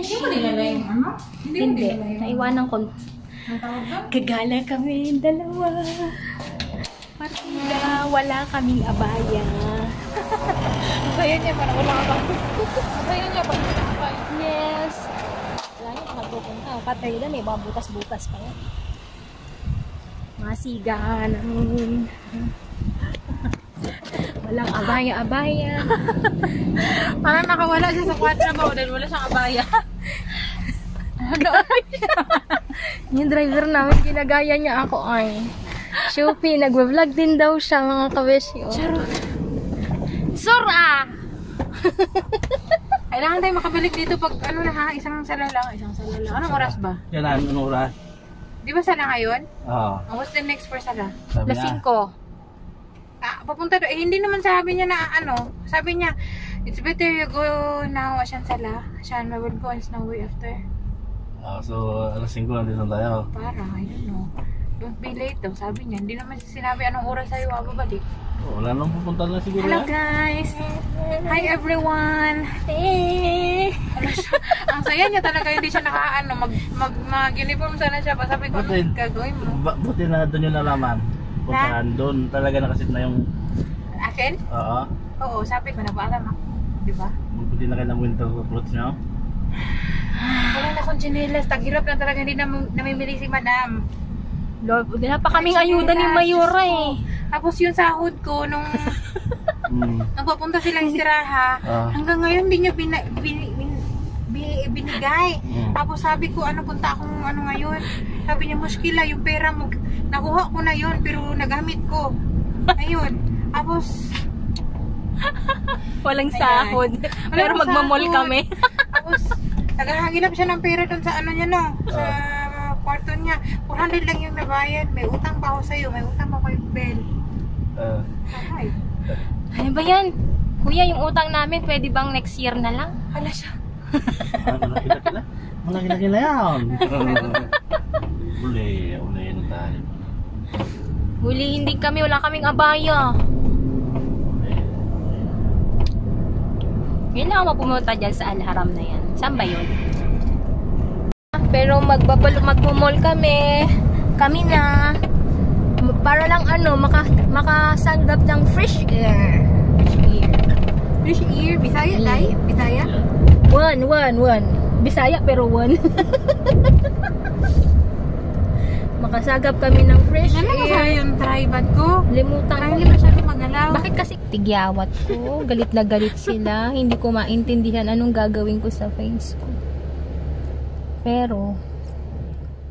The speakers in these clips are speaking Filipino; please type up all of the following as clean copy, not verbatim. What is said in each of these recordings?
Hindi mo nilala yung ano? Hindi. Naiwanan ko. Gagala kami dalawa. Partida, wala kaming abaya. Kaya niya, parang wala ka bang. Kaya niya, parang wala ka bang. Yes. Wala niya pa nagpupunta. Patay na may mga butas-butas pa yan. Mga siga namin. Walang abaya-abaya. Parang nakawala siya sa kwadra ba dahil wala siyang abaya. Yung driver namin, ginagaya niya ako ay. Shopee, nagwa-vlog din daw siya mga kabesyo. Charot. Sura! Kailangan tayo makabalik dito pag ano na ha, isang sala lang. Anong oras ba? Yan, anong oras? Di ba sala ngayon? Oo. What's the next for sala? Sabi Las niya. 5. Papunta doon. Hindi naman sabi niya na ano. Sabi niya, it's better you go now, Asyan sala. Asyan, we will go on Snowy after. So, alas 5 nandito tayo. Para, I don't know. Don't be late daw, sabi niya. Hindi naman sinabi anong oras tayo babalik. Wala nang pupunta na siguro Hello yan. guys! Hi everyone! Ang saya niya talaga, hindi siya nakaano, mag-uniform sana siya. Sabi ko, ano gagawin mo? Buti na doon yung nalaman. Puntahan doon. Talaga nakasit na yung... Akin? Oo. Oo, sabi ko, napaalam ako. Diba? Buti na kayo ng winter clothes nyo. Wala na akong chinelas. Taghirap na talaga, hindi namimili si madam. Lord, wala pa kaming ayuda ni Mayura eh. Tapos yung sahod ko, nung papunta silang Istiraha, hanggang ngayon hindi niya binigay. Tapos sabi ko, punta akong ngayon. Sabi niya, muskila, yung pera mo, nakuha ko na yun, pero nagamit ko. Ayun. Tapos, Walang sahod. Pero magmamall kami. Tapos, naghahagilap siya ng pera doon sa niya, no? Sa kwarto niya. 400 lang yung nabayad. May utang pa ako sa'yo. May utang pa kay Bel. Ay. Ano ba yan? Kuya, yung utang namin, pwede bang next year na lang? Hala siya. Malaki-laki na yan. Uli na tayo. Hulihin din kami, wala kaming abaya. Kailangan mo pumunta dyan sa Al-Haram na yan. Saan ba yun? Pero magmumall kami. Kami na. Para lang makasanggap ng fresh air. Fresh air. Bisaya, tay? Bisaya? One. Bisaya pero one. Makasagap kami ng fresh Ano ko air. sa'yo yung tribad ko? Limutan Parang ko. hindi masyado magalaw. Bakit kasi tigyawat ko? Galit na galit sila. Hindi ko maintindihan anong gagawin ko sa face ko. Pero,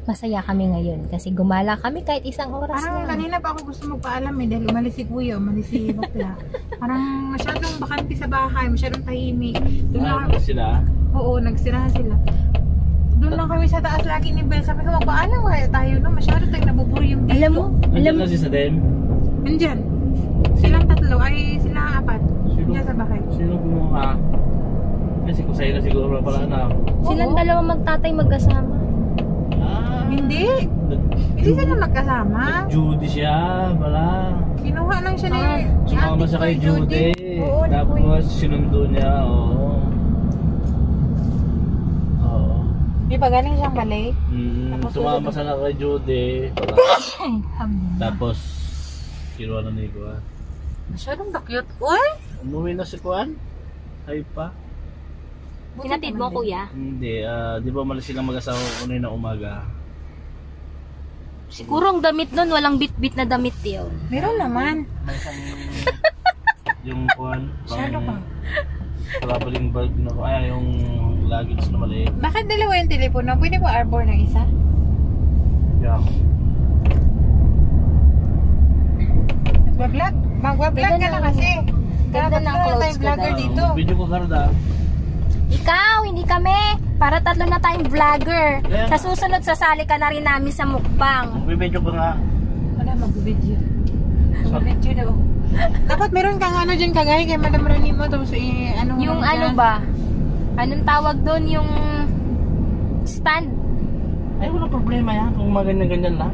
masaya kami ngayon. Kasi gumala kami kahit isang oras Parang lang. kanina pa ako gusto magpaalam dahil umalis si Kuya, umalis si Bakla. Parang masyadong bakante sa bahay, masyadong tahimik. Doon lang sila? Oo, nagsirahan sila. Doon lang kami sa taas lagi ni Bel. Sabi ko, magpaalam kaya tayo, no? Masyado tayong nabuburo yung dito. Alam mo si Sadem? Nandyan. Silang tatlo, ay silang apat. Diyan sa bahay. Sino kumuha? Kasi kung sa'yo na siguro pala na. Silang dalawa magtatay magkasama. Hindi. Hindi sila magkasama. Judy siya pala. Kinuha lang siya ni Sumama siya kay Judy. Oo, Tapos sinundo niya. Oo. Di ba galing siyang balay? Sumama siya kay Judy. Tapos kinuha na ni Kuan. Masyadong cute. Uy! Umuwi na si Kuan? Ay pa? Hinatid mo, kuya? Hindi. Di ba malis silang mag-asawa unay na umaga? Siguro ang damit nun, walang bit-bit na damit yun. Meron naman. May isang yung Kuan. Masyado pa. Traveling bag na ay yung luggage na maliit. Bakit dalawa yung telepono? Pwede ba arbor ng isa? Yeah. Nagbablog? Magbablog ka na kasi. Ganda ng clothes ko vlogger daw. dito. Video ko karda. Ikaw, hindi kami. Para tatlo na tayong vlogger. Yeah. Sa susunod, sasali ka na rin namin sa mukbang. Video ko nga. Wala, mag-video. Mag-video daw. Dapat meron kang ano dyan kagaya kay Madam Rani mo. Tapos ano Yung ano ba? Anong tawag doon? Yung stand? Ay, wala problema yan. Kung maganyan-ganyan lang.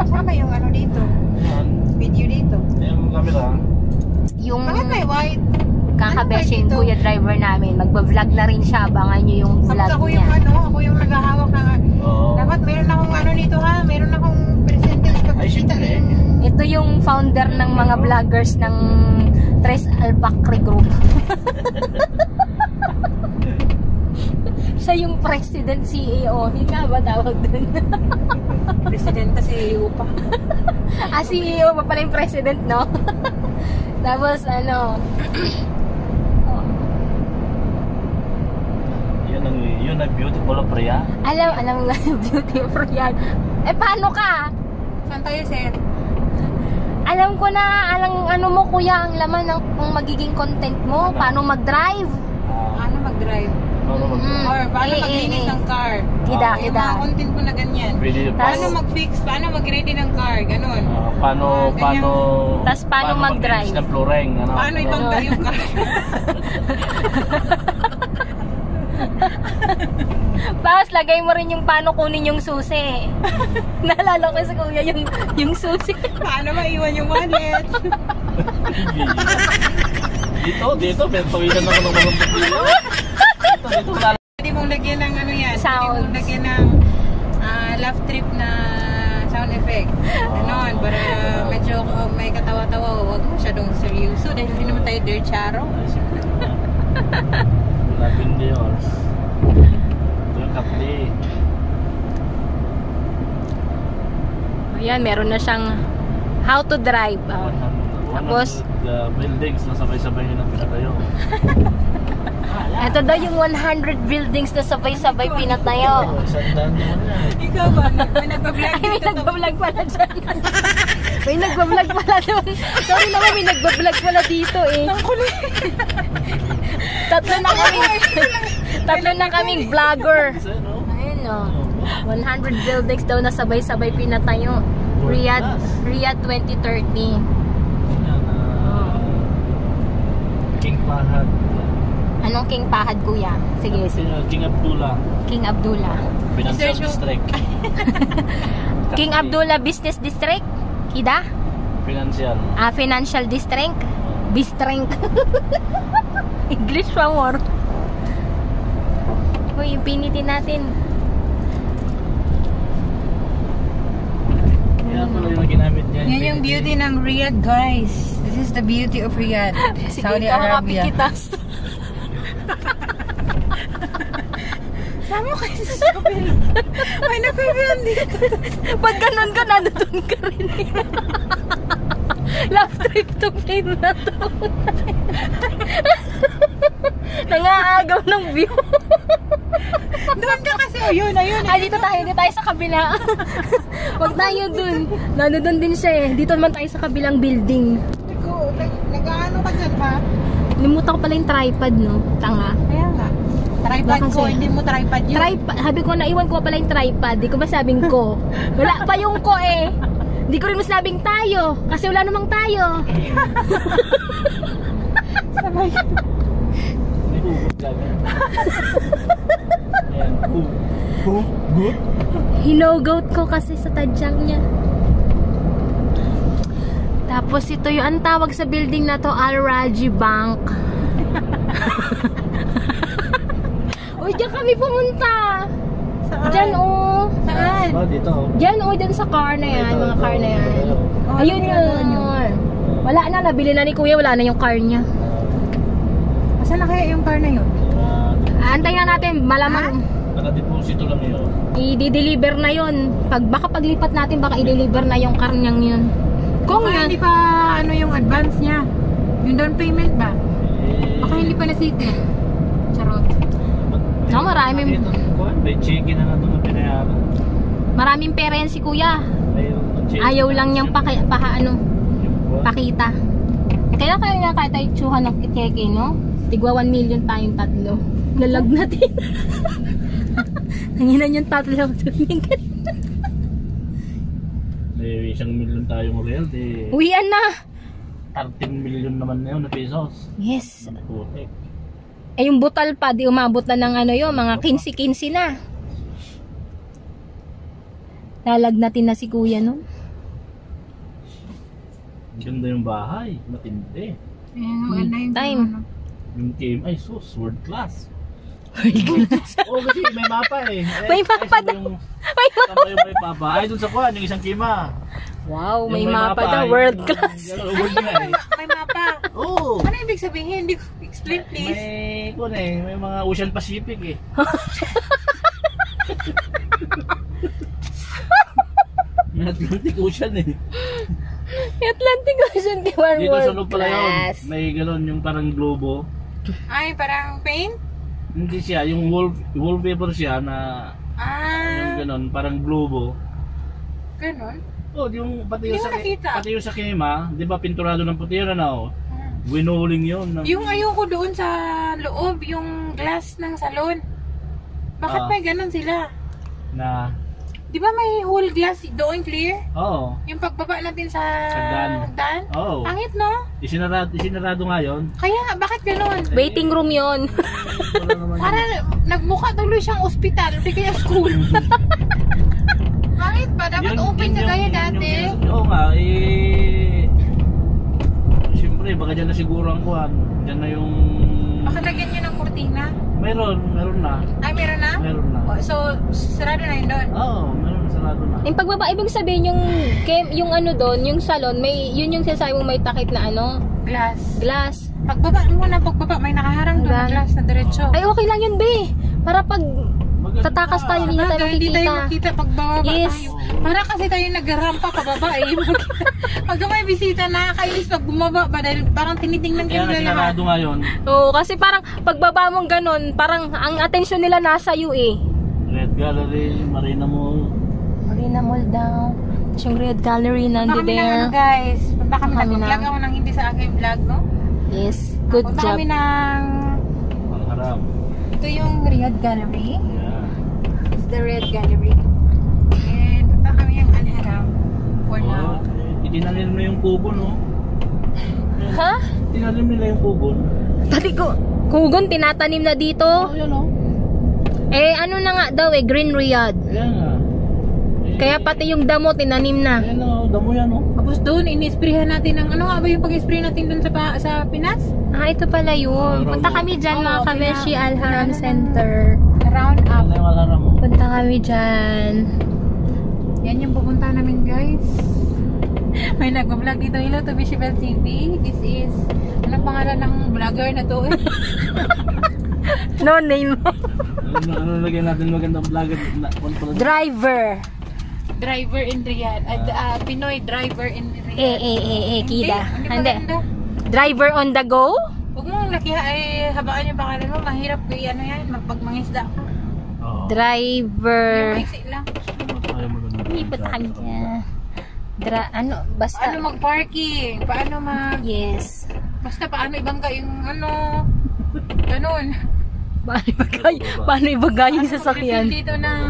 Saan ba yung ano dito? Yan. Video dito. siya yung kuya driver namin. Magba-vlog na rin siya. Abangan nyo yung vlog Ako niya. yung ako yung naghahawak ng dapat meron akong nito ha, meron akong presentation sa pagkita. Ito yung founder ng mga vloggers ng Tres Albacre Group. Siya yung president CEO. Hindi ba tawag dun? Presidenta CEO pa. CEO pa pala yung president, no? Tapos ano, yun ang beautiful of Riyadh. alam nga yung beauty of Riyadh. Paano ka? Saan tayo, sir? Alam ko na, ano mo kuya, ang laman ng magiging content mo. Paano mag-drive? Paano mag-drive? Or paano maglinis ng car? Yung mga content ko na ganyan. Paano mag-fix? Paano mag-ready ng car? Ganon. Tas paano mag-drive? Ng flooring. Paano ibangga yung car? Tapos lagay mo rin yung paano kunin yung susi. Naalala ko sa kuya yung susi. Paano maiwan yung wallet? Dito, pinatawinan ako ng mga dito. Pwede mong lagyan ng ano yan? Sounds. Pwede mong lagyan ng laugh trip na sound effect. Ganon, para medyo may katawa-tawa. Huwag masyadong seryoso dahil hindi naman tayo Dear Charo. Labing Dios. Ito yung kapli. Ayan, meron na siyang how to drive. Tapos, buildings na sabay-sabay yun ang pinatayo. ito daw yung 100 buildings na sabay-sabay pinatayo. Sandaan naman yan. Ikaw ba? May nagpa-vlog May nagpa-vlog pala dyan. May nagpa-vlog pala doon. Sorry naman, may nagpa-vlog pala dito eh. Tatlo na kaming vlogger. Ayun o. 100 buildings daw na sabay-sabay pinatayo. Riyadh 2030. King Fahad. Anong King Fahad, kuya? Sige. King Abdullah. King Abdullah. Financial District. King Abdullah Business District? Ida? Financial. Financial District? District. English pa more. Uy, pinitin natin. Yan pala yung ginamit niya. Yan yung beauty ng Riyadh, guys. This is the beauty of Riyadh. Saudi Arabia. Sama kayo sa shopping. May nagpipil dito. Pag ganun ka, nandun ka rin. Love trip to plane na to. Nangaagaw ng view. Doon ka kasi. Ayun. Dito tayo sa kabila. Wag tayo dun. Nandun din siya eh. Dito naman tayo sa kabilang building. Nag-ano ka dyan ba? Limutan ko pala yung tripod, no? Tanga. Kaya nga. Tripod ko, hindi mo tripod yun. Sabi ko, naiwan ko pala yung tripod. Di ko ba sabing ko? Wala pa yung ko eh. Di ko rin masabing tayo. Kasi wala namang tayo. Sabay. Hinogoat ko kasi sa tadyang niya. Tapos ito yung ang tawag sa building na to, Al Raji Bank. Uy, dyan kami pumunta. Saan? Dyan oh. Saan? Dito. Dyan oh, dyan sa car na yan, mga car na yan. Ayun yun. Wala na, nabili na ni kuya, wala na yung car niya. Saan na kaya yung car na yun? Antayin na natin, malamang. Naka-deposito lang yun. I-deliver na yun. Baka paglipat natin, baka i-deliver na yung car niyang yun. Kung baka yan, hindi pa ano yung advance niya. Yung down payment ba? Baka hindi pa na-city. Charot. no, maraming May check-in na ito na pinayaran. maraming pera yan si kuya. Ayaw lang niyang pakita. Kaya nga kahit tayo tsuhan ng keke, no? Tigwa 1 million tayong tatlo. Lalag natin. Nanginan yung tatlo. May 1 million tayong real. Uwian na! 13 million naman na yun na pesos. Yes. Putik. Eh yung butal pa, di umabot na ng ano yun, mga 15-15 na. Lalagnatin na si kuya, no? Ganda yung bahay. Matindi. Ayan, maganda yung Time. Yung team, ay sus, world class. World class. Oo, kasi may mapa eh. May mapa daw. May mapa. May mapa. Ay, dun sa kuhan, yung isang kima. Wow, Yung may mapa daw. ay, World class. World nga eh. May mapa. Oo. Ano ibig sabihin? Hindi ko explain please. May mga Ocean Pacific eh. May Atlantic Ocean eh. Atlantic Ocean kay World Dito sa loob pala yun. class. May galon yung parang globo. Ay, parang paint? Hindi siya, yung wallpaper siya na yung ganon, parang globo. Ganon? Oh, yung pati Hindi yung ko nakita. pati yung sa kema, 'di ba pinturado ng puti yun ano? Winoling yun. Yung ayoko doon sa loob, yung glass ng salon. Bakit may ganon sila? Na Di ba may whole glass doon clear? Oo. Yung pagbaba natin sa Dan. Dan? Oo. Pangit, no? Isinarado nga yun. Kaya nga, bakit ganon? Waiting room yon. Wala naman Para nagmukha tuloy siyang ospital, di kaya school. Bakit ba? Dapat open ka kaya dati. Oo nga, eh... Siyempre, baka dyan na siguro ang kuhan. Dyan na yung... Baka lagyan niyo ng kurtina. Meron na. Ay, meron na? Meron na. Oh, so, sarado na yun doon? Oo, meron, sarado na. Yung pagbaba, ibig sabihin yung ano doon, yung salon, may yun yung sinasabi mo may takip na ano? Glass. Glass. Pagbaba may nakaharang doon na glass na diretso. Ay, okay lang yun, be. Para pag tatakas tayo, hindi na tayo Hindi tayo makikita. makita pagbaba Yes. tayo. Para kasi tayo nagrampa pababa eh. Pag may bisita, nakakainis pag bumaba ba dahil parang tinitingnan Kaya kayo nga nila lahat. sinarado nga yun. Oo, kasi parang pagbaba mong ganun, parang ang atensyon nila nasa iyo eh. Red Gallery, Marina Mall. Marina Mall daw. Yung Red Gallery nandi Punta kami ng ano, there. guys. Punta kami Kami ng na. vlog ako nang hindi sa aking vlog, no? Yes, good Punta job. kami ng... Ang harap. Ito yung Red Gallery. Yeah. It's the Red Gallery. And punta kami yung Anharam. For now. Itinalim na yung kubo, no? Ha? Itinalim nila yung kubo. Pati ko, kugon tinatanim na dito. Oh, yan, no? Eh, ano na nga daw eh, Green Riyadh. Ayan nga. Kaya pati yung damo tinanim na. Ayan na, damo yan, no? Tapos doon, ini-sprayhan natin ng... Ano nga ba yung pag-spray natin doon sa Pinas? Ah, ito pala yun. Punta kami dyan mga kabeshi, Al Haram Center. Round up. Ano yung alarm mo? Punta kami dyan. Yan yung pupunta namin, guys. May nag-vlog dito. Hello to Bishibel TV. This is... Anong pangalan ng vlogger na to? No name. Ano lagyan natin magandang vlogger? Driver. Driver in Riyadh. Pinoy driver in Riyadh. Kida. Hindi. Driver on the go? Huwag mong ay habaan yung pangalan mo. Mahirap ko ano yan. Pag mangisda ka. Driver. Yung maiksi lang. Ipot ka niya. Ano, basta. Paano mag-parking? Paano Yes. Basta paano ibangga yung ano. Ganun. Paano ibagay yung sasakyan? Paano dito ng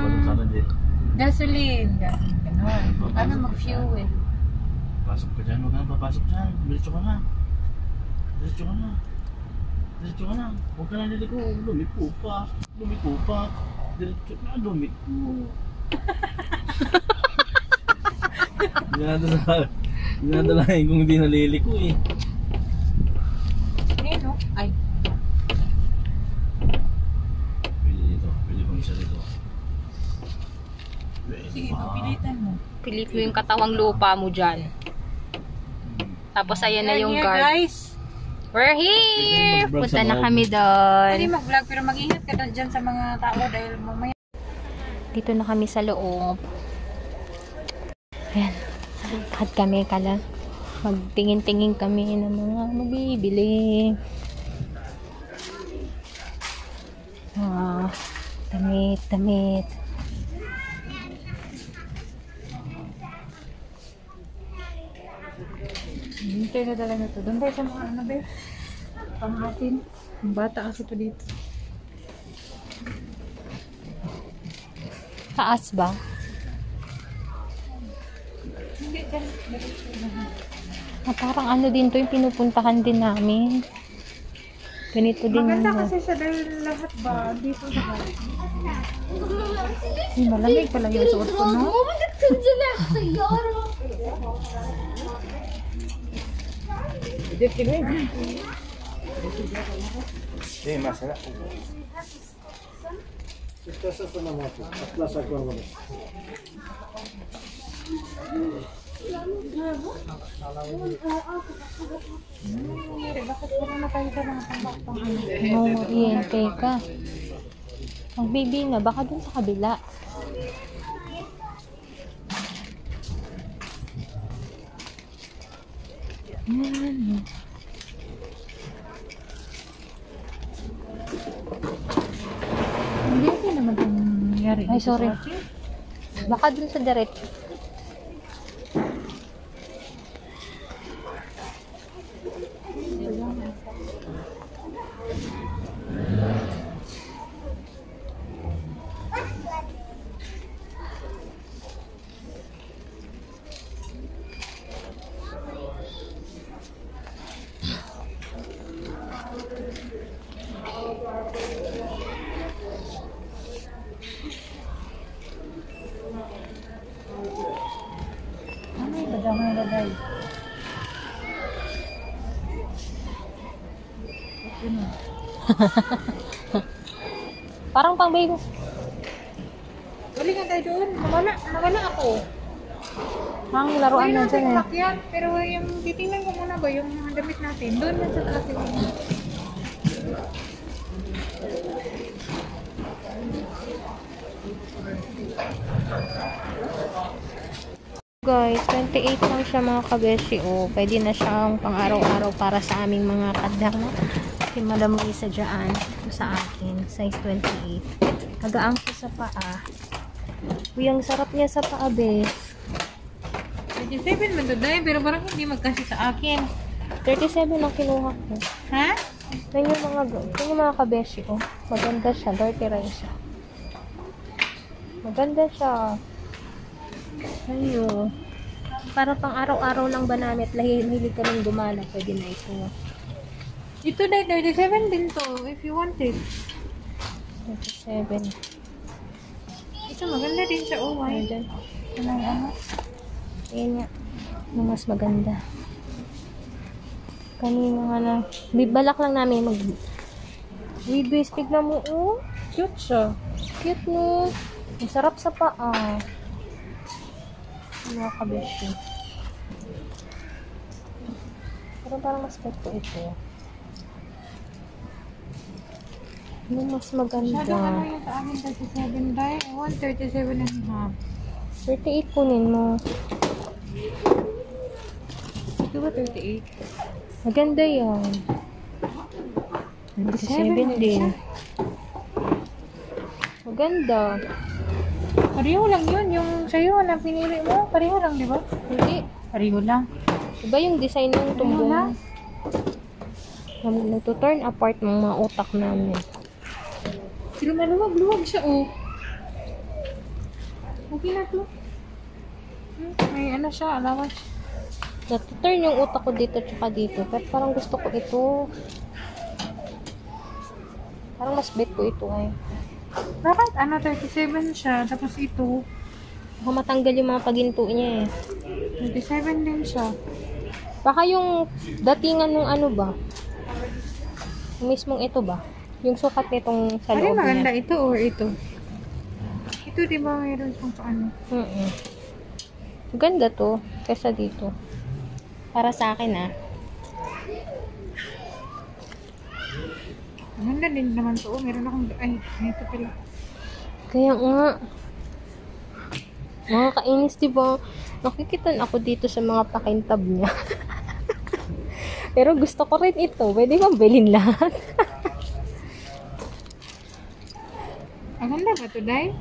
gasoline. Ganun. Paano mag-fuel? Pasok ka dyan, huwag ka na papasok dyan. Diretso ka na. Diretso ka na. Diretso ka na. Huwag ka na liliko. Lumiko pa. Lumiko pa. Diretso ka na. Lumiko. Hindi na dalahin kung hindi naliliko eh. Ayun no? Ay. Pwede dito. Pwede pang isa dito. Sige, pilitan mo. Pilit mo yung katawang lupa mo dyan. Tapos ayan na yung We're here, guard. guys. We're here! Mag-vlog Punta sa na loob. kami doon. Pwede mag-vlog pero mag-ingat ka dyan sa mga tao dahil mamaya. Dito na kami sa loob. Ayan. Lahat kami kala. Magtingin-tingin kami ng mga mabibili. Damit. Hintay na talaga to. Doon tayo sa mga ano ba? Pang-atin. Bata kasi to dito. Taas ba? Hindi dyan. Parang ano din to yung pinupuntahan din namin. Ganito din. Maganda ano. kasi siya dahil lahat ba dito sa bahay. Malamig pala yung suot ko, no? Eh, masala. Bakit wala na tayo sa mga tambak-tambak? Oo, yan, teka. Magbibi na, baka dun sa kabila. Yan. Hindi naman itong nangyari. Ay, sorry. Baka dun sa diretso. Ano yung badang na lagay? Parang pang bago. Uli nga tayo doon. Nawala ako. Ang laruan na dyan eh. Sakyan, pero yung titingnan ko muna ba yung mga damit natin. Doon na sa taas yung Guys, 28 lang siya mga kabeshi. O, pwede na siyang pang araw-araw para sa aming mga kadang. Si Madam Lisa dyan. Sa akin, size 28. Nagaang siya sa paa. Uy, ang sarap niya sa paa, bes. 37 man to dahil, pero parang hindi magkasya sa akin. 37 ang kinuha ko. Ha? Yan yung mga kabeshi, oh. Maganda siya. Dirty rin siya. Maganda siya. Ayun. Para pang araw-araw lang ba namin at hilig ka ng gumala, pwede na ito. Ito dahil 37 din to, if you want it. 37. Ito maganda din siya, oh, why? Ayan. Ano? Ayan nga. Yung mas maganda. Kanina nga lang. Bibalak lang namin mag... Bibis, tignan mo, oh. Cute siya. Cute, no? Ang sarap sa paa. Mga kabeshi. Pero parang mas bet ko ito. Ano mas maganda? Masyado ano yung sa akin 37 dahil. I want 37 and a half. 38 kunin mo. Ito ba 38? Maganda yan. 37 din. Maganda. Pareho lang yun. Yung sa'yo na pinili mo. Pareho lang, di ba? Hindi. Pareho lang. Iba yung design ng tumbong. Nagto-turn apart ng mga utak namin. Pero maluwag-luwag siya, oh. Okay na to. May ano siya, allowance. Nagto-turn yung utak ko dito tsaka dito. Pero parang gusto ko ito. Parang mas bet ko ito ay. Bakit? Ano, 37 siya. Tapos ito, Baka matanggal yung mga paginto niya eh. 37 din siya. Baka yung datingan ng ano ba? Yung mismong ito ba? Yung sukat nitong sa Ano loob maganda niya. ito or ito? Ito di ba mayroon kung ano? Ganda to. Kesa dito. Para sa akin ah. Maganda din naman to. Meron akong, ay, ito pala. Kaya nga. Mga kainis diba? Nakikitan ako dito sa mga pakintab niya. Pero gusto ko rin ito. Pwede bang bilhin lahat? Maganda ba to, Day?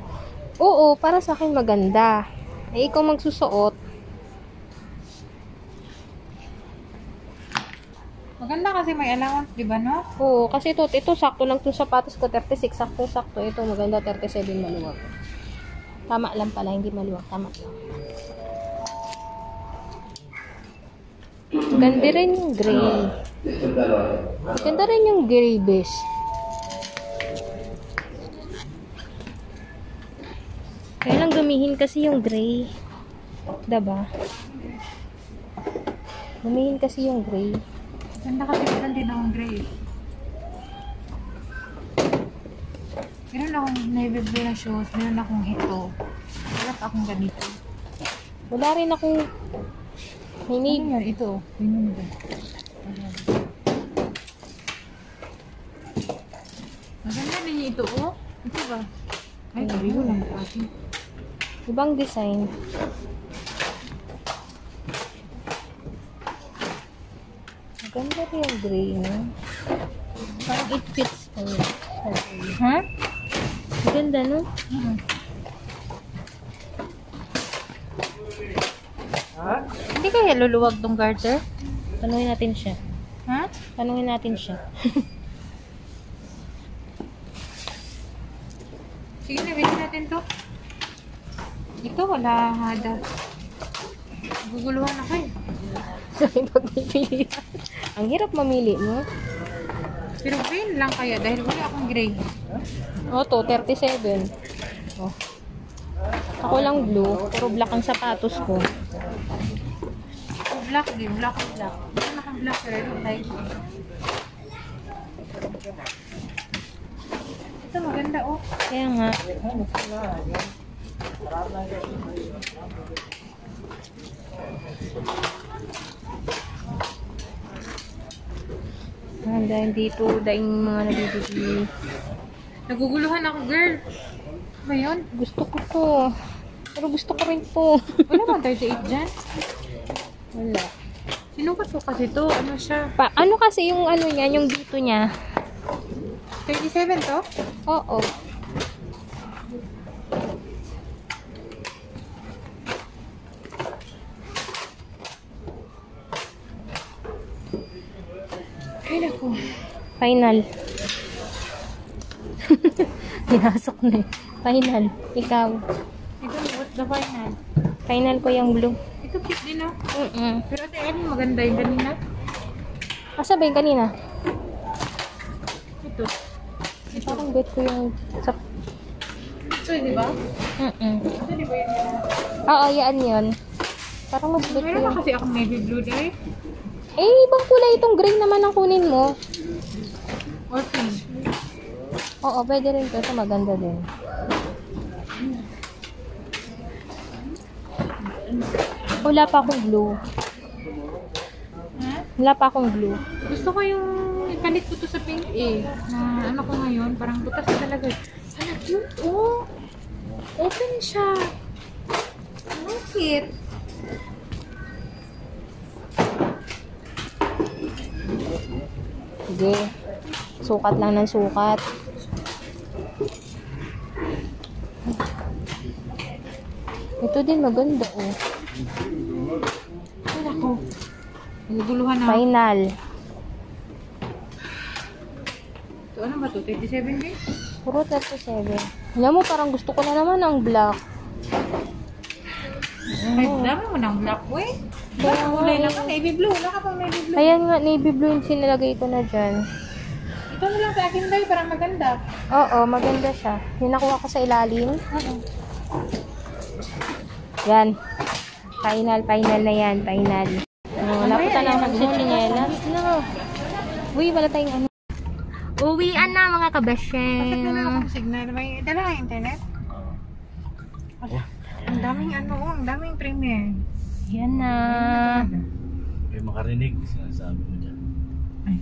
Oo, para sa akin maganda. Eh, ikaw magsusuot. Maganda kasi may allowance, di ba, no? Oo, kasi ito sakto lang itong sapatos ko, 36, sakto-sakto. Ito, maganda, 37 maluwag. Tama lang pala, hindi maluwag. Tama lang. Ganda rin yung gray. Ganda rin yung gray base. Kaya lang gumihin kasi yung gray. Diba? Gumihin kasi yung gray. Ganda kasi meron din akong gray. Meron akong navy blue na shoes, meron akong ito. Wala pa akong ganito. Wala rin akong hinig. Ano yan? Ito. Yun yun. Maganda din ito, oh. Ito ba? Ay, sabi ko lang po akin. Ibang design. Maganda rin yung gray, no? Parang it fits pa yun. Ha? Maganda, no? Hindi kaya luluwag tong garter? Tanungin natin siya. Ha? Tanungin natin siya. Sige na, bilhin natin to. Ito, wala hada. Guguluhan ako eh. Pagpipili. Ang hirap mamili, no? Pero green lang kaya dahil wala akong gray. O, to, 37. Oh. Ako lang blue. Puro black ang sapatos ko. Black din, black. Meron akong black pero I don't like. Ito maganda oh. Kaya nga. Dahil dito, daing mga nabibili. Naguguluhan ako, girl. Ba yun? Gusto ko to. Pero gusto ko rin to. Wala bang 38 dyan? Wala. Sinukat ko kasi to. Ano siya? Ano kasi yung ano niya, yung dito niya? 37 to? Oo. Ay, naku. Final. Pinasok na eh. Final. Ikaw. Ito, what's the final? Final ko yung blue. Ito cute din oh. Mm-mm. Pero ate, ano maganda yung kanina? Asa ba yung kanina? Ito. Parang bet ko yung sa... Ito, di ba? Mm-mm. Ito, di ba yun? Oo, yan yun. Parang mas bet ko Meron yung... na kasi akong navy blue dahil. Eh, ibang kulay itong gray naman ang kunin mo. Or pink. Oo, pwede rin to. Ito maganda din. Wala pa akong blue. Ha? Wala pa akong blue. Gusto ko yung ipalit ko to sa pink eh. Na ano ko ngayon, parang butas na talaga. Ano cute oh. Open siya. Bakit? Sige. Sukat lang ng sukat. Ito din maganda oh. Ay ako. Naguguluhan na. Final. Ito ano ba to? 37 din? Puro 37. Alam mo, parang gusto ko na naman ang black. Ay, dami mo ng black way. Kaya kulay lang ka. Navy blue. Wala ka pang navy blue. Ayan nga, navy blue yung sinilagay ko na dyan. Ito na lang sa akin dahil parang maganda. Oo, maganda siya. Yung nakuha ko sa ilalim. Oo. Yan. Final na yan. Final. Lapitan lang ng chinelas. No. Uy, wala tayong ano. Uwian na mga Bakit na lang kabasheng. akong signal? May dala ang internet? Ang daming ano, ang daming premiere. Yan na. May makarinig, sinasabi mo dyan. Ay.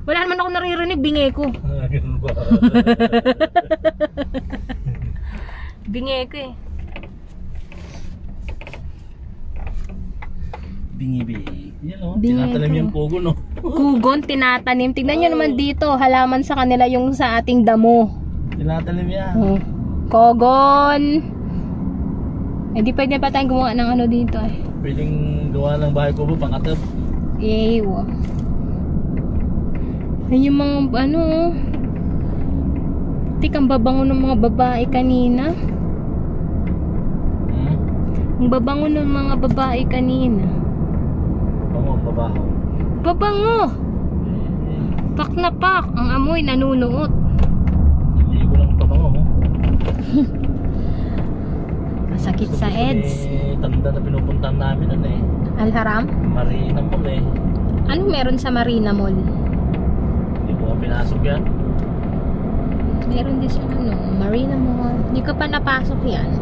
Wala naman ako naririnig, bingi ko. Ganun ba? Bingi ko eh. Bingi-bingi. Yan o, Bingi tinatanim ko. yung pugo no. Kugon, tinatanim. Tignan nyo naman dito, halaman sa kanila yung sa ating damo. Tinatanim yan. Oh. Kogon. Eh di pwede pa tayong gumawa ng ano dito eh. Pwedeng gawa ng bahay kubo, pangatap. Ewa. Yan yung mga ano. Tikang babango ng mga babae kanina. Ang babango ng mga babae kanina. Bango, babaho. Babango! Pak na pak. Ang amoy nanunuot. Hindi ko lang pabango mo. Masakit sa EDS. Tanda na pinupuntahan namin ano eh. Alharam? Marina Mall eh. Anong meron sa Marina Mall? Hindi ko pinasok yan. Meron din siya Marina Mall. Hindi ka pa napasok yan.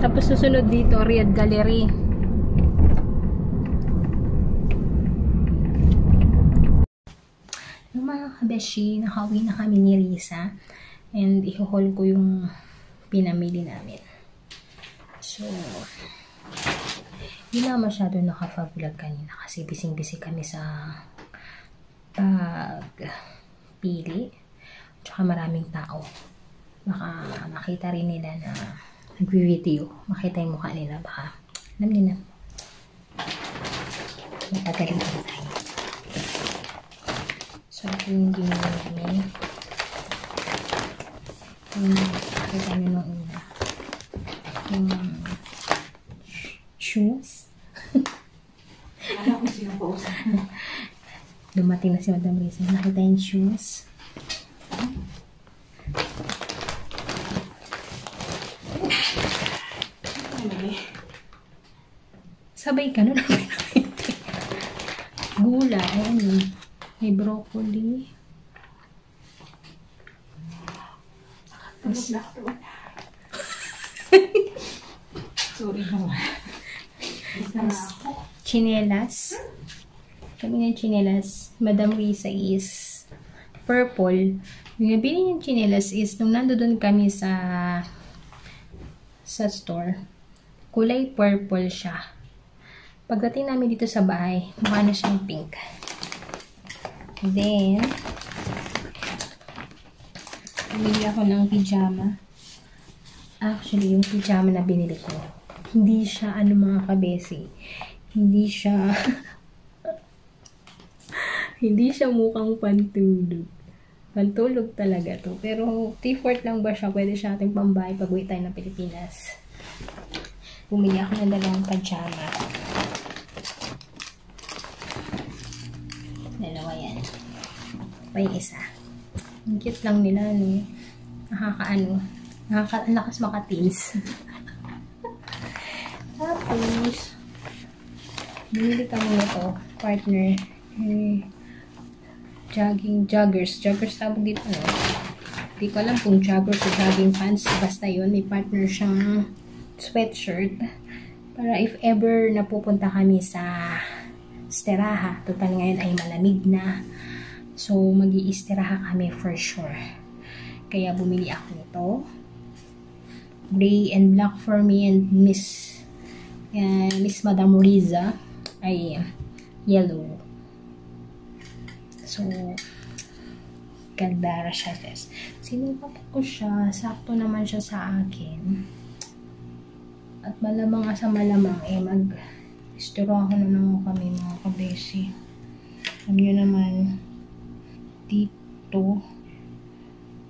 Tapos susunod dito, Riyadh Gallery. Yung mga kabeshi, nakauwi na kami ni Risa. And i-haul ko yung pinamili namin. So, hindi na masyado nakapag-vlog kanina kasi bising-busy kami sa pagpili. Tsaka maraming tao. Baka makita rin nila na nag-video. Makita yung mukha nila. Baka alam nila. Matagaling tayo. So, ito yung ginagawa namin. Nakita nyo nung una. Yung shoes. Alam ko sino po usap. Dumating na si Madam Risa. Nakita yung shoes. Sabay ka nun. Gula. Ayan yun. May broccoli. Sorry naman. Chinelas. Kami ng chinelas. Madam Risa is purple. Yung nabili yung chinelas is nung nandoon kami sa store. Kulay purple siya. Pagdating namin dito sa bahay, mukha na siyang pink. Then, bumili ako ng pijama. Actually, yung pijama na binili ko, hindi siya, mga kabesi, hindi siya, hindi siya mukhang pantulog. Pantulog talaga to. Pero, t-shirt lang ba siya? Pwede siya ating pambahay pag uwi tayo ng Pilipinas. Bumili ako ng dalawang pajama. Dalawa yan. Pa yung isa. Ang cute lang nila, no? Ang lakas maka-teens. Tapos, bumili kami nito, partner. Joggers tawag dito, no? Hindi ko alam kung joggers o jogging pants. Basta yun, may partner siyang sweatshirt. Para if ever napupunta kami sa istiraha, total ngayon ay malamig na. So, mag-i-istiraha kami for sure. Kaya bumili ako nito. Gray and black for me and Miss Madam Riza ay yellow. So, ganda siya. Sinukat ko siya. Sakto naman siya sa akin. At malamang sa malamang mag-istiraha na naman kami mga kabesi. Alam nyo naman, dito,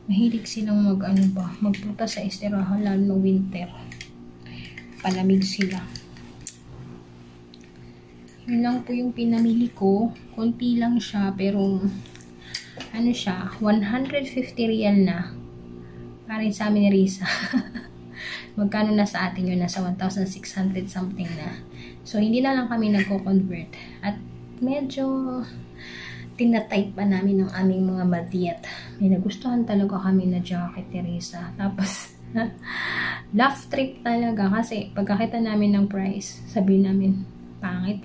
mahilig silang magpunta sa istirahan lalo na winter. Palamig sila. Yun lang po yung pinamili ko. Konti lang siya, pero siya, 150 real na. Parang sa amin ni Risa. Magkano na sa atin yun? Nasa 1,600 something na. So, hindi na lang kami nagko-convert. At medyo tinatype pa namin ng aming mga madiyat. May nagustuhan talaga kami na jacket, Teresa. Tapos, laugh trip talaga. Kasi, pagkakita namin ng price, sabihin namin, pangit.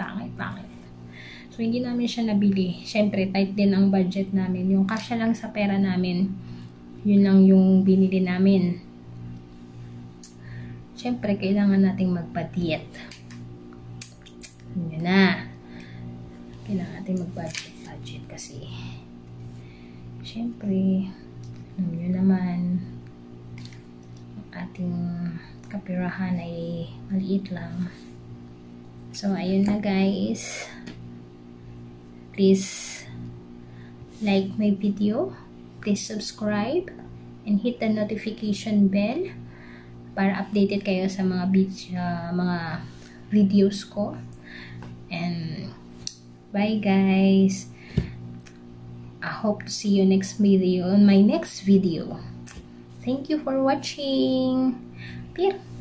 So, hindi namin siya nabili. Siyempre, tight din ang budget namin. Yung kasya lang sa pera namin, yun lang yung binili namin. Siyempre, kailangan nating magpa-diet. Yun na. Kailangan natin mag-budget kasi siyempre, alam nyo naman, ang ating kapirahan ay maliit lang. So, ayun na guys. Please like my video. Please subscribe and hit the notification bell para updated kayo sa mga videos ko. And bye guys. I hope to see you next video on my next video. Thank you for watching. Peace.